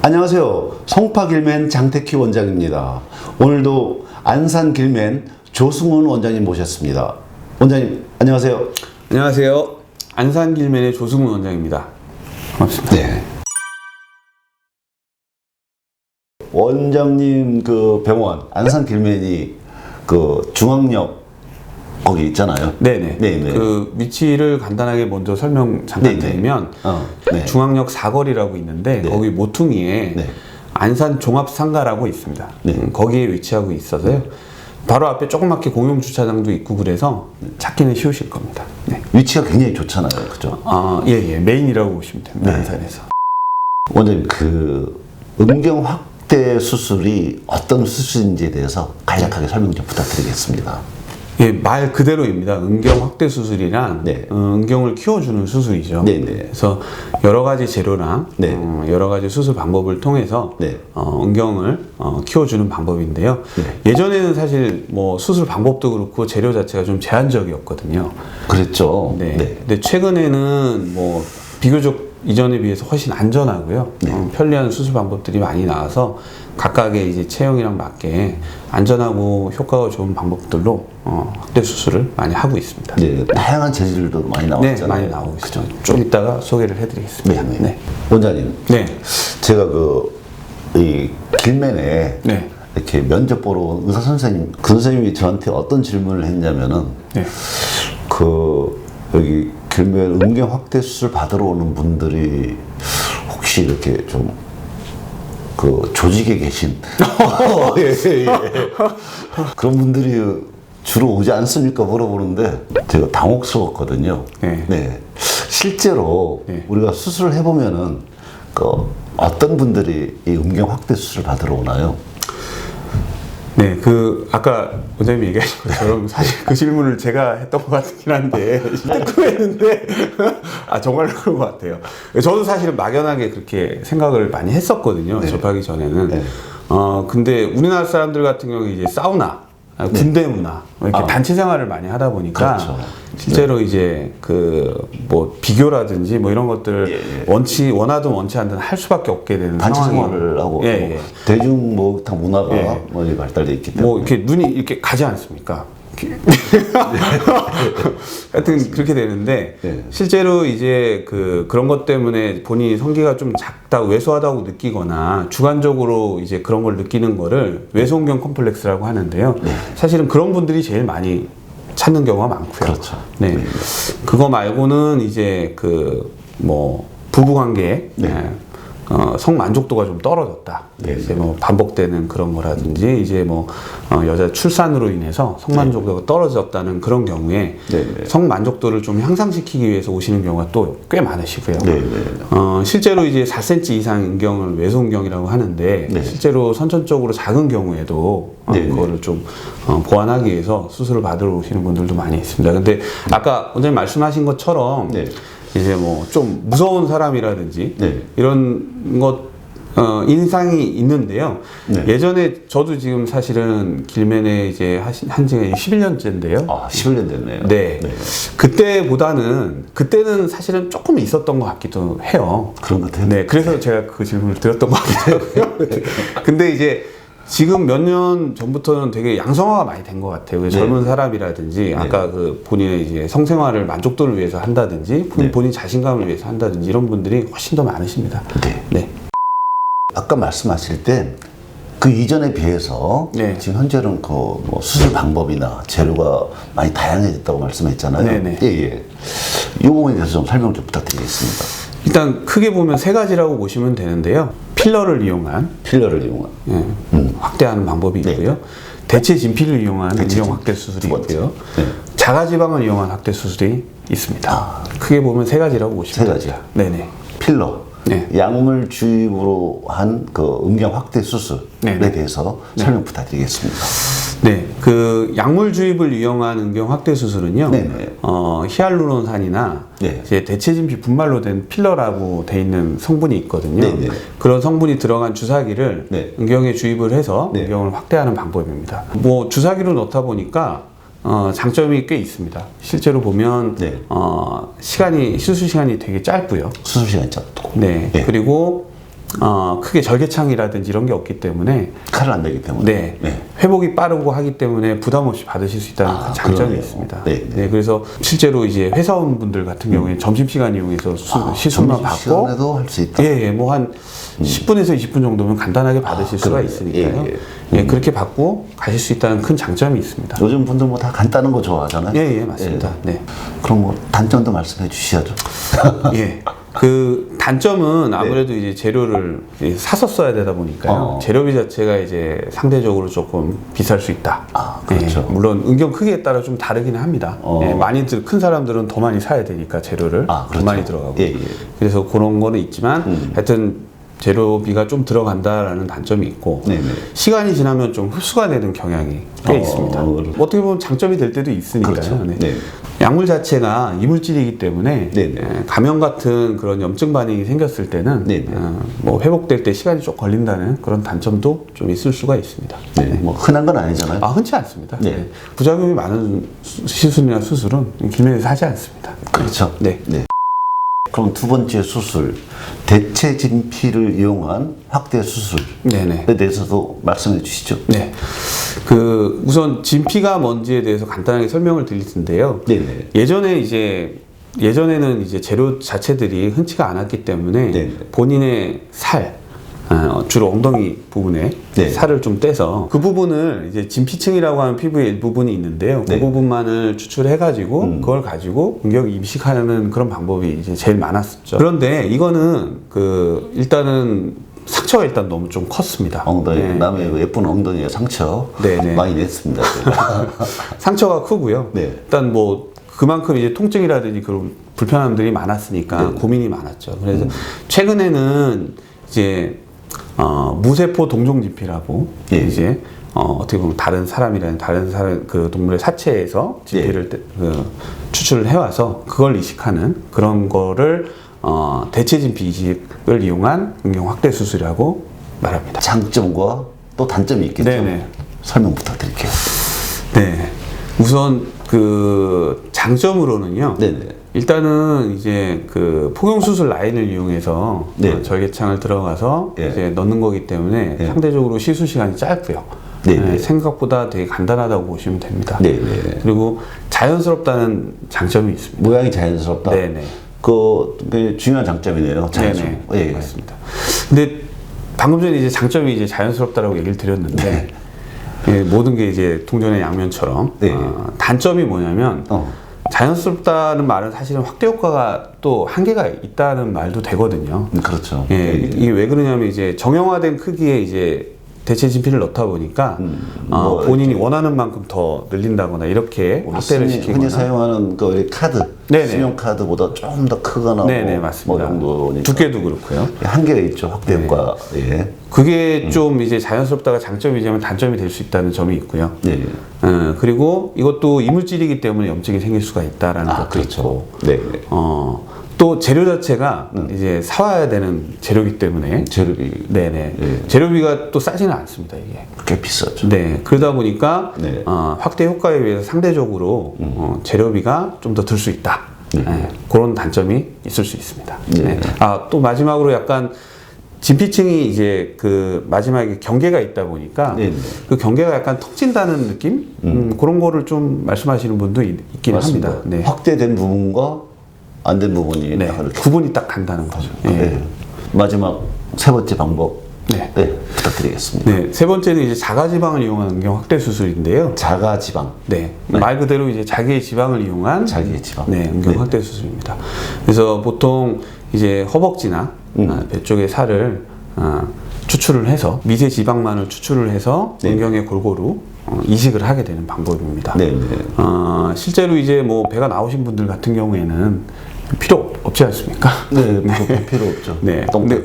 안녕하세요. 송파길맨 장태키 원장입니다. 오늘도 안산길맨 조승훈 원장님 모셨습니다. 원장님 안녕하세요. 안녕하세요. 안산길맨의 조승훈 원장입니다. 반갑습니다. 네. 원장님 그 병원 안산길맨이 그 중앙역 거기 있잖아요. 네네. 네네. 그 위치를 간단하게 먼저 설명 잠깐 드리면 네. 중앙역 사거리라고 있는데 네. 거기 모퉁이에 네. 안산 종합상가라고 있습니다. 네. 거기에 위치하고 있어서요. 바로 앞에 조그맣게 공용 주차장도 있고 그래서 찾기는 쉬우실 겁니다. 네. 위치가 굉장히 좋잖아요. 그죠? 예. 메인이라고 보시면 됩니다. 네. 안산에서. 원장님 그 음경 확대 수술이 어떤 수술인지에 대해서 간략하게 설명 좀 부탁드리겠습니다. 예, 말 그대로입니다. 음경 확대 수술이란 네. 음경을 키워주는 수술이죠. 네네. 그래서 여러 가지 재료랑 네. 여러 가지 수술 방법을 통해서 네. 음경을 키워주는 방법인데요. 네. 예전에는 사실 뭐 수술 방법도 그렇고 재료 자체가 좀 제한적이었거든요. 그랬죠. 네. 근데 최근에는 뭐 비교적 이전에 비해서 훨씬 안전하고요. 네. 편리한 수술 방법들이 많이 나와서 각각의 이제 체형이랑 맞게 안전하고 효과가 좋은 방법들로 확대 수술을 많이 하고 있습니다. 네, 다양한 재질도 많이 나왔잖아요. 네, 많이 나오고 있죠. 좀 이따가 소개를 해드리겠습니다. 네, 네. 원장님, 네. 제가 이 길맨에 네. 이렇게 면접 보러 온 의사 선생님, 그 선생님이 저한테 어떤 질문을 했냐면은 네. 여기 길맨 음경 확대 수술 받으러 오는 분들이 혹시 이렇게 좀 조직에 계신 예. 그런 분들이 주로 오지 않습니까? 물어보는데 제가 당혹스러웠거든요. 네. 실제로 네. 우리가 수술을 해보면은 어떤 분들이 이 음경 확대 수술 받으러 오나요? 네, 아까 원장님이 얘기하신 것처럼 사실 그 질문을 제가 했던 것 같긴 한데, 뜨끔했는데, 정말 그런 것 같아요. 저도 사실은 막연하게 그렇게 생각을 많이 했었거든요. 네. 접하기 전에는. 네. 근데 우리나라 사람들 같은 경우에 이제 사우나, 군대 문화, 이렇게 단체 생활을 많이 하다 보니까, 그렇죠. 실제로 이제 비교라든지 뭐 이런 것들을 원하든 원치 않든 할 수밖에 없게 되는 단체 상황이. 생활을 하고 예. 대중 목욕탕 문화가 예. 발달되어 있기 때문에 뭐 이렇게 눈이 이렇게 가지 않습니까? 하여튼 그렇게 되는데 네. 실제로 이제 그런 것 때문에 본인이 성기가 좀 작다, 왜소하다고 느끼거나 주관적으로 이제 그런 걸 느끼는 거를 왜소음경 컴플렉스라고 하는데요. 사실은 그런 분들이 제일 많이 찾는 경우가 많고요. 그렇죠. 네. 그거 말고는 이제 부부 관계에 성 만족도가 좀 떨어졌다. 네. 이제 반복되는 그런 거라든지 이제 여자 출산으로 인해서 성 만족도가 떨어졌다는 그런 경우에 성 만족도를 좀 향상시키기 위해서 오시는 경우가 또 꽤 많으시고요. 실제로 이제 4cm 이상 음경을 왜소음경이라고 하는데 실제로 선천적으로 작은 경우에도 그거를 좀 보완하기 위해서 수술을 받으러 오시는 분들도 많이 있습니다. 근데 아까 원장님 말씀하신 것처럼 이제 좀 무서운 사람이라든지 이런 것 인상이 있는데요. 예전에 저도 지금 사실은 길맨에 이제 한 지가 11년째인데요. 11년 됐네요. 네. 그때는 사실은 조금 있었던 것 같기도 해요. 그런 것 같아요. 네. 그래서 제가 그 질문을 드렸던 것 같기도 하고요. 근데 이제 지금 몇 년 전부터는 되게 양성화가 많이 된 것 같아요. 젊은 사람이라든지 아까 본인의 이제 성생활을 만족도를 위해서 한다든지 본인 자신감을 위해서 한다든지 이런 분들이 훨씬 더 많으십니다. 네. 아까 말씀하실 때 그 이전에 비해서 지금 현재는 수술 방법이나 재료가 많이 다양해졌다고 말씀했잖아요. 이 부분에 대해서 좀 설명 좀 부탁드리겠습니다. 일단 크게 보면 세 가지라고 보시면 되는데요. 필러를 이용한 확대하는 방법이 있고요. 대체 진피를 이용한 음경 확대 수술이 있고요. 자가지방을 이용한 확대 수술이 있습니다. 크게 보면 세 가지라고 보시면 됩니다. 필러, 약물 주입으로 한 음경 확대 수술에 대해서 설명 부탁드리겠습니다. 약물 주입을 이용한 음경 확대 수술은요. 히알루론산이나 이제 대체 진피 분말로 된 필러라고 돼 있는 성분이 있거든요. 그런 성분이 들어간 주사기를 음경에 주입을 해서 음경을 확대하는 방법입니다. 주사기로 넣다 보니까 장점이 꽤 있습니다. 실제로 보면 수술 시간이 되게 짧고요. 수술 시간이 짧고. 그리고 크게 절개창이라든지 이런 게 없기 때문에 칼을 안 내기 때문에 네. 회복이 빠르고 하기 때문에 부담 없이 받으실 수 있다는 큰 장점이 그러네요. 있습니다. 네. 네, 그래서 실제로 이제 회사원분들 같은 경우에 점심시간 이용해서 시술만 받고 시간에도 할 수 있다. 예, 뭐 한 10분에서 20분 정도면 간단하게 받으실 수가 있으니까요. 예, 그렇게 받고 가실 수 있다는 큰 장점이 있습니다. 요즘 분들 뭐 다 간단한 거 좋아하잖아요. 예, 맞습니다. 네. 그럼 뭐 단점도 말씀해 주셔야죠. 예. 그 단점은 아무래도 이제 재료를 사서 써야 되다 보니까요. 재료비 자체가 이제 상대적으로 조금 비쌀 수 있다. 그렇죠. 예, 물론 은경 크기에 따라 좀 다르기는 합니다. 예, 많이들 큰 사람들은 더 많이 사야 되니까 재료를 그렇죠. 더 많이 들어가고. 예. 그래서 그런 거는 있지만 하여튼 재료비가 좀 들어간다라는 단점이 있고 네네. 시간이 지나면 좀 흡수가 되는 경향이 꽤 있습니다. 어떻게 보면 장점이 될 때도 있으니까요. 그렇죠. 네. 네. 약물 자체가 이물질이기 때문에 네네. 감염 같은 그런 염증 반응이 생겼을 때는 네네. 뭐 회복될 때 시간이 좀 걸린다는 그런 단점도 좀 있을 수가 있습니다. 네. 뭐 흔한 건 아니잖아요. 흔치 않습니다. 네. 네. 부작용이 많은 시술이나 수술은 김해에서 하지 않습니다. 그렇죠. 네. 그럼 두 번째 수술, 대체 진피를 이용한 확대 수술에 네네. 대해서도 말씀해 주시죠. 네. 그 우선 진피가 뭔지에 대해서 간단하게 설명을 드릴 텐데요. 네네. 예전에는 이제 재료 자체들이 흔치가 않았기 때문에 네네. 본인의 살, 주로 엉덩이 부분에 네. 살을 좀 떼서 그 부분을 이제 진피층이라고 하는 피부의 일부분이 있는데요. 네. 그 부분만을 추출해가지고 그걸 가지고 응격 임식하는 그런 방법이 이제 제일 많았었죠. 그런데 이거는 일단은 상처가 일단 너무 좀 컸습니다. 엉덩이, 네. 남의 예쁜 엉덩이에 상처 네네. 많이 냈습니다. 제가. 상처가 크고요. 네. 일단 뭐 그만큼 이제 통증이라든지 그런 불편함들이 많았으니까 고민이 많았죠. 그래서 최근에는 이제 무세포 동종진피라고 예. 이제 어떻게 보면 다른 사람 그 동물의 사체에서 진피를 추출을 해와서 그걸 이식하는 그런 거를 대체 진피 이식을 이용한 응용 확대 수술이라고 말합니다. 장점과 또 단점이 있겠죠. 네네. 설명 부탁드릴게요. 네. 우선 그 장점으로는요. 네네. 일단은 이제 그 포경 수술 라인을 이용해서 네. 절개창을 들어가서 네. 이제 넣는 거기 때문에 네. 상대적으로 시술 시간이 짧고요. 네. 생각보다 되게 간단하다고 보시면 됩니다. 네네. 그리고 자연스럽다는 장점이 있습니다. 모양이 자연스럽다. 네네. 그 중요한 장점이네요. 자연스럽. 네네. 예. 맞습니다. 근데 방금 전에 이제 장점이 이제 자연스럽다라고 얘기를 드렸는데 예, 모든 게 이제 동전의 양면처럼 네. 단점이 뭐냐면 자연스럽다는 말은 사실은 확대 효과가 또 한계가 있다는 말도 되거든요. 그렇죠. 예, 이게 왜 그러냐면 이제 정형화된 크기의 이제 대체 진피를 넣다 보니까 뭐 본인이 원하는 만큼 더 늘린다거나 이렇게 확대를 시키거나 흔히 사용하는 그 카드, 네네. 신용 카드보다 좀 더 크거나 네네, 맞습니다. 뭐 정도니까 두께도 그렇고요. 한계가 있죠. 확대 네. 효과. 예. 그게 좀 이제 자연스럽다가 장점이지만 단점이 될 수 있다는 점이 있고요. 네. 그리고 이것도 이물질이기 때문에 염증이 생길 수가 있다라는 것도 그렇죠. 있고, 네. 또 재료 자체가 이제 사와야 되는 재료이기 때문에 재료비 네네 네. 재료비가 또 싸지는 않습니다 이게. 꽤 비싸죠. 네 그러다 보니까 네. 확대 효과에 비해서 상대적으로 재료비가 좀 더 들 수 있다. 네, 그런 단점이 있을 수 있습니다. 네. 네. 또 마지막으로 약간 진피층이 이제 그 마지막에 경계가 있다 보니까 네. 그 경계가 약간 턱 진다는 느낌 그런 거를 좀 말씀하시는 분도 있긴 맞습니다. 합니다. 네. 확대된 부분과 안 된 부분이 네. 이렇게. 구분이 딱 간다는 거죠. 예. 네. 마지막 세 번째 방법 네. 부탁드리겠습니다. 네, 세 번째는 이제 자가지방을 이용한 응경 확대 수술인데요. 자가지방. 네, 말 그대로 이제 자기의 지방을 이용한 자기의 지방. 네, 응경 확대 수술입니다. 그래서 보통 이제 허벅지나 배 쪽의 살을 추출을 해서 미세 지방만을 추출을 해서 네. 응경에 골고루 이식을 하게 되는 방법입니다. 네. 실제로 이제 뭐 배가 나오신 분들 같은 경우에는 필요 없지 않습니까? 네. 필요 없죠. 네. 근데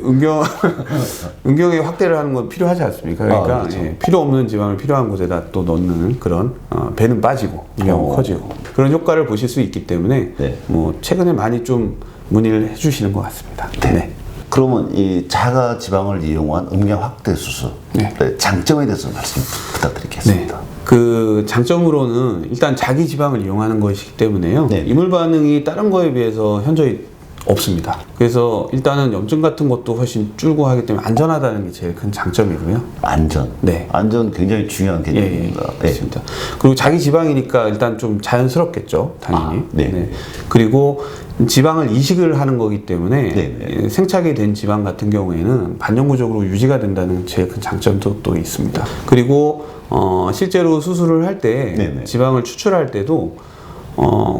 응경의 확대를 하는 건 필요하지 않습니까? 그러니까 그렇죠. 필요 없는 지방을 필요한 곳에다 또 넣는 그런 배는 빠지고 응경은 커지고 그런 효과를 보실 수 있기 때문에 네. 뭐 최근에 많이 좀 문의를 해주시는 것 같습니다. 네. 그러면 이 자가 지방을 이용한 음경 확대 수술 네. 장점에 대해서 말씀 부탁드리겠습니다. 그 장점으로는 일단 자기 지방을 이용하는 것이기 때문에요. 네. 이물 반응이 다른 거에 비해서 현저히 없습니다. 그래서 일단은 염증 같은 것도 훨씬 줄고 하기 때문에 안전하다는 게 제일 큰 장점이고요. 안전. 네. 안전 굉장히 중요한 개념입니다. 예, 그렇습니다. 그리고 자기 지방이니까 일단 좀 자연스럽겠죠, 당연히. 네. 그리고 지방을 이식을 하는 거기 때문에 생착이 된 지방 같은 경우에는 반영구적으로 유지가 된다는 제일 큰 장점도 또 있습니다. 그리고 실제로 수술을 할 때 지방을 추출할 때도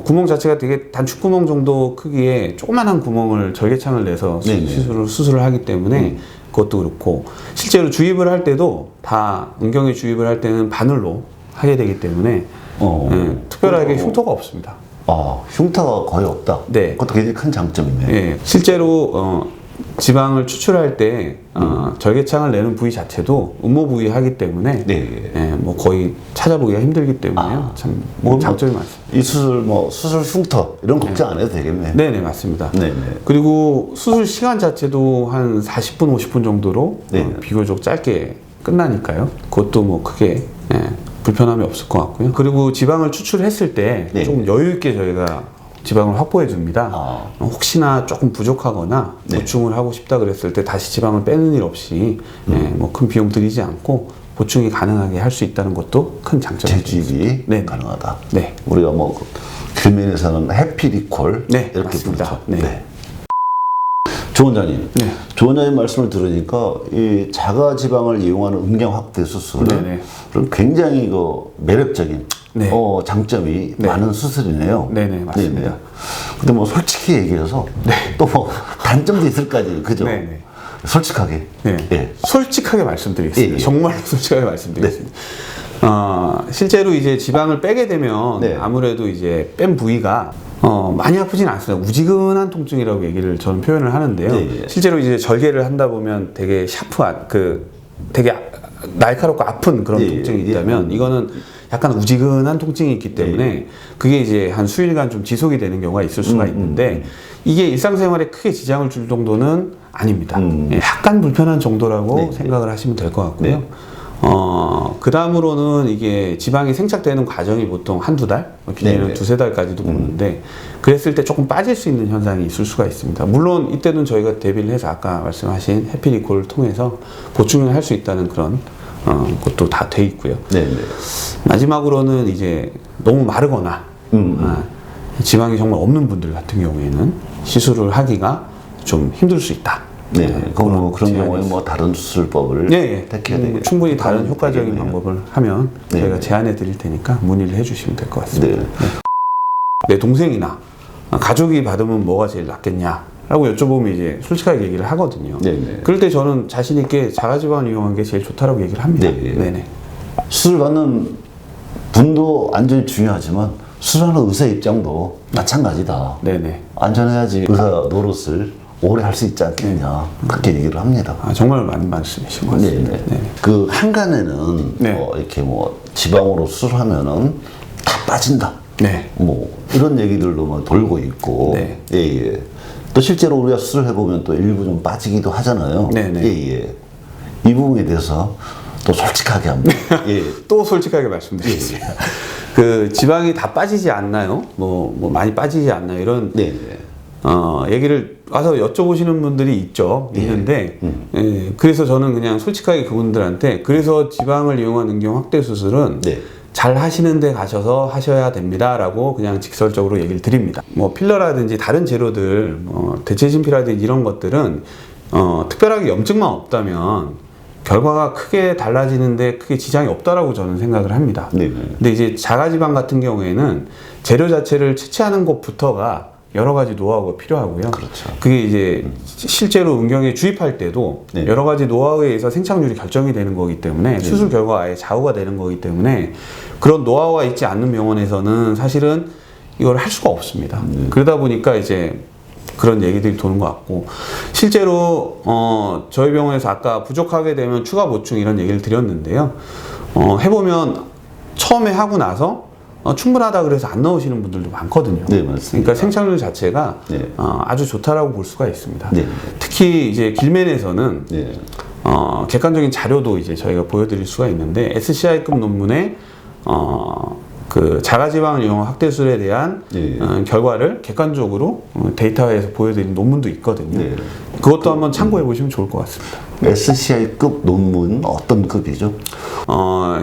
구멍 자체가 되게 단축구멍 정도 크기의 조그만한 구멍을 절개창을 내서 수술을 하기 때문에 그것도 그렇고 실제로 주입을 할 때도 다 은경에 주입을 할 때는 바늘로 하게 되기 때문에 특별하게 흉터가 없습니다. 흉터가 거의 없다. 네. 그것도 굉장히 큰 장점이네요. 네. 실제로 지방을 추출할 때 절개창을 내는 부위 자체도 음모 부위 하기 때문에 뭐 거의 찾아보기가 힘들기 때문에요. 참 장점이 많습니다. 이 수술 흉터 이런 걱정 안 해도 되겠네요. 네네, 맞습니다. 그리고 수술 시간 자체도 한 40분, 50분 정도로 비교적 짧게 끝나니까요. 그것도 뭐 크게 불편함이 없을 것 같고요. 그리고 지방을 추출했을 때 좀 여유 있게 저희가 지방을 확보해 줍니다. 혹시나 조금 부족하거나 보충을 하고 싶다 그랬을 때 다시 지방을 빼는 일 없이 뭐 큰 비용 들이지 않고 보충이 가능하게 할 수 있다는 것도 큰 장점입니다. 재주입이 가능하다. 네. 우리가 뭐 길면에서는 해피리콜 이렇게 맞습니다. 부르죠. 조 원장님, 조 원장님 말씀을 들으니까 이 자가 지방을 이용하는 음경 확대 수술은 굉장히 매력적인 장점이 많은 수술이네요. 네네, 맞습니다. 근데 뭐 솔직히 얘기해서 또 뭐 단점도 있을 거지, 그죠? 솔직하게. 솔직하게 말씀드리겠습니다. 정말로 솔직하게 말씀드리겠습니다. 실제로 이제 지방을 빼게 되면 아무래도 이제 뺀 부위가 많이 아프진 않습니다. 우지근한 통증이라고 얘기를 저는 표현을 하는데요. 실제로 이제 절개를 한다 보면 되게 샤프한 되게 날카롭고 아픈 그런 통증이 있다면 이거는 약간 우지근한 통증이 있기 때문에 그게 이제 한 수일간 좀 지속이 되는 경우가 있을 수가 있는데 이게 일상생활에 크게 지장을 줄 정도는 아닙니다. 약간 불편한 정도라고 생각을 하시면 될 것 같고요. 그 다음으로는 이게 지방이 생착되는 과정이 보통 한두 달, 길게는 두세 달까지도 보는데 그랬을 때 조금 빠질 수 있는 현상이 있을 수가 있습니다. 물론 이때는 저희가 대비를 해서 아까 말씀하신 해피리콜을 통해서 보충을 할 수 있다는 그런 것도 다 돼 있고요. 마지막으로는 이제 너무 마르거나 지방이 정말 없는 분들 같은 경우에는 시술을 하기가 좀 힘들 수 있다. 그런 경우에 뭐 다른 수술법을 택해야 되겠죠. 충분히 다른 효과적인 방법을 하면 저희가 제안해 드릴 테니까 문의를 해주시면 될 것 같습니다. 내 동생이나 가족이 받으면 뭐가 제일 낫겠냐? 라고 여쭤보면 이제 솔직하게 얘기를 하거든요. 그럴 때 저는 자신 있게 자가지방을 이용하는 게 제일 좋다라고 얘기를 합니다. 수술 받는 분도 안전이 중요하지만 수술하는 의사 입장도 마찬가지다. 안전해야지 의사 노릇을 오래 할 수 있지 않겠냐 그렇게 얘기를 합니다. 정말 맞는 말씀이신 것 같습니다. 그 한간에는 이렇게 뭐 지방으로 수술하면은 다 빠진다. 뭐 이런 얘기들도 막 돌고 있고. 또 실제로 우리가 수술해 보면 또 일부 좀 빠지기도 하잖아요. 이 부분에 대해서 또 솔직하게 한번. 또 솔직하게 말씀드리겠습니다. 그 지방이 다 빠지지 않나요? 뭐 많이 빠지지 않나요? 이런 얘기를 와서 여쭤보시는 분들이 있는데 그래서 저는 그냥 솔직하게 그분들한테 그래서 지방을 이용한 음경 확대 수술은 잘 하시는 데 가셔서 하셔야 됩니다 라고 그냥 직설적으로 얘기를 드립니다. 뭐 필러라든지 다른 재료들 대체진피라든지 이런 것들은 특별하게 염증만 없다면 결과가 크게 달라지는데 크게 지장이 없다라고 저는 생각을 합니다. 근데 이제 자가지방 같은 경우에는 재료 자체를 채취하는 것부터가 여러 가지 노하우가 필요하고요. 그게 이제 실제로 음경에 주입할 때도 여러 가지 노하우에 의해서 생착률이 결정이 되는 거기 때문에 수술 결과가 아예 좌우가 되는 거기 때문에 그런 노하우가 있지 않는 병원에서는 사실은 이걸 할 수가 없습니다. 그러다 보니까 이제 그런 얘기들이 도는 것 같고 실제로 저희 병원에서 아까 부족하게 되면 추가 보충 이런 얘기를 드렸는데요. 해보면 처음에 하고 나서 충분하다 그래서 안 넣으시는 분들도 많거든요. 그러니까 생착률 자체가 아주 좋다라고 볼 수가 있습니다. 특히 이제 길맨에서는 객관적인 자료도 이제 저희가 보여드릴 수가 있는데 SCI급 논문에 그 자가지방 이용 확대 수술에 대한 결과를 객관적으로 데이터에서 보여드린 논문도 있거든요. 네. 그것도 한번 참고해 보시면 좋을 것 같습니다. SCI급 논문 어떤 급이죠?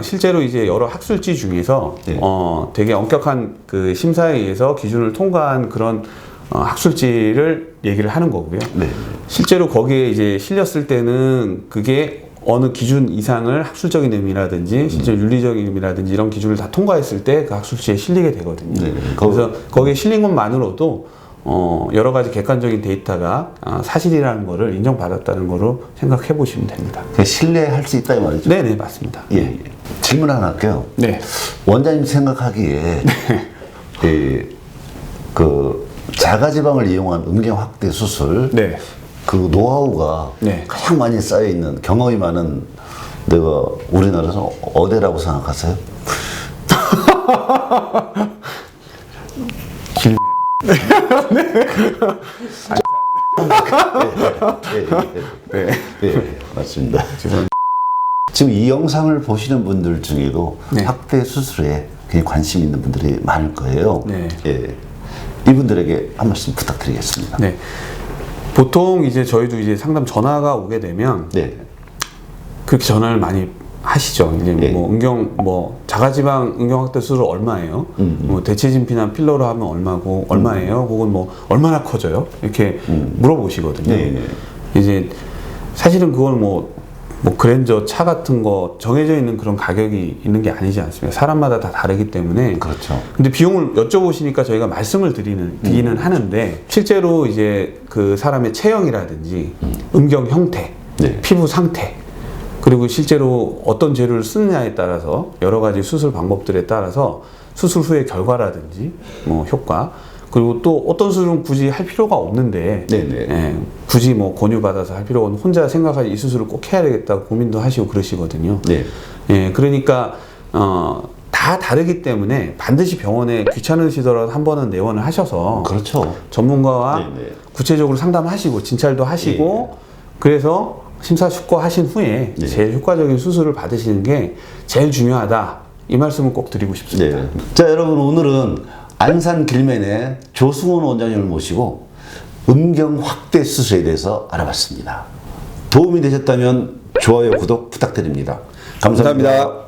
실제로 이제 여러 학술지 중에서 되게 엄격한 그 심사에 의해서 기준을 통과한 그런 학술지를 얘기를 하는 거고요. 네. 실제로 거기에 이제 실렸을 때는 그게 어느 기준 이상을 학술적인 의미라든지 실제 윤리적인 의미라든지 이런 기준을 다 통과했을 때 그 학술지에 실리게 되거든요. 네. 그래서 거기에 실린 것만으로도 여러 가지 객관적인 데이터가 사실이라는 거를 인정받았다는 거로 생각해 보시면 됩니다. 신뢰할 수 있다 이 말이죠? 네네, 맞습니다. 예. 질문 하나 할게요. 네. 원장님 생각하기에 그 자가지방을 이용한 음경 확대 수술 네. 그 노하우가 가장 많이 쌓여 있는 경험이 많은 데가 우리나라에서 어디라고 생각하세요? 네, 맞습니다. 지금 이 영상을 보시는 분들 중에도 확대 수술에 굉장히 관심 있는 분들이 많을 거예요. 네. 예. 이분들에게 한 말씀 부탁드리겠습니다. 네. 보통 이제 저희도 이제 상담 전화가 오게 되면 그렇게 전화를 많이 하시죠. 이제 뭐 자가지방 음경 확대 수술 얼마예요? 뭐 대체진피나 필러로 하면 얼마고 얼마예요? 혹은 뭐 얼마나 커져요? 이렇게 물어보시거든요. 이제 사실은 그걸 뭐 그랜저 차 같은 거 정해져 있는 그런 가격이 있는 게 아니지 않습니까? 사람마다 다 다르기 때문에. 그렇죠. 근데 비용을 여쭤보시니까 저희가 말씀을 드리는 하는데 실제로 이제 그 사람의 체형이라든지 음경 형태, 피부 상태, 그리고 실제로 어떤 재료를 쓰느냐에 따라서 여러 가지 수술 방법들에 따라서 수술 후의 결과라든지 뭐 효과, 그리고 또 어떤 수술은 굳이 할 필요가 없는데 굳이 뭐 권유받아서 할 필요가 없는 혼자 생각하지 이 수술을 꼭 해야 되겠다고 고민도 하시고 그러시거든요. 그러니까 다 다르기 때문에 반드시 병원에 귀찮으시더라도 한 번은 내원을 하셔서 그렇죠. 전문가와 구체적으로 상담하시고 진찰도 하시고 그래서 심사숙고하신 후에 제일 효과적인 수술을 받으시는 게 제일 중요하다, 이 말씀을 꼭 드리고 싶습니다. 자, 여러분, 오늘은 안산 길맨의 조승원 원장님을 모시고 음경 확대 수술에 대해서 알아봤습니다. 도움이 되셨다면 좋아요, 구독 부탁드립니다. 감사합니다.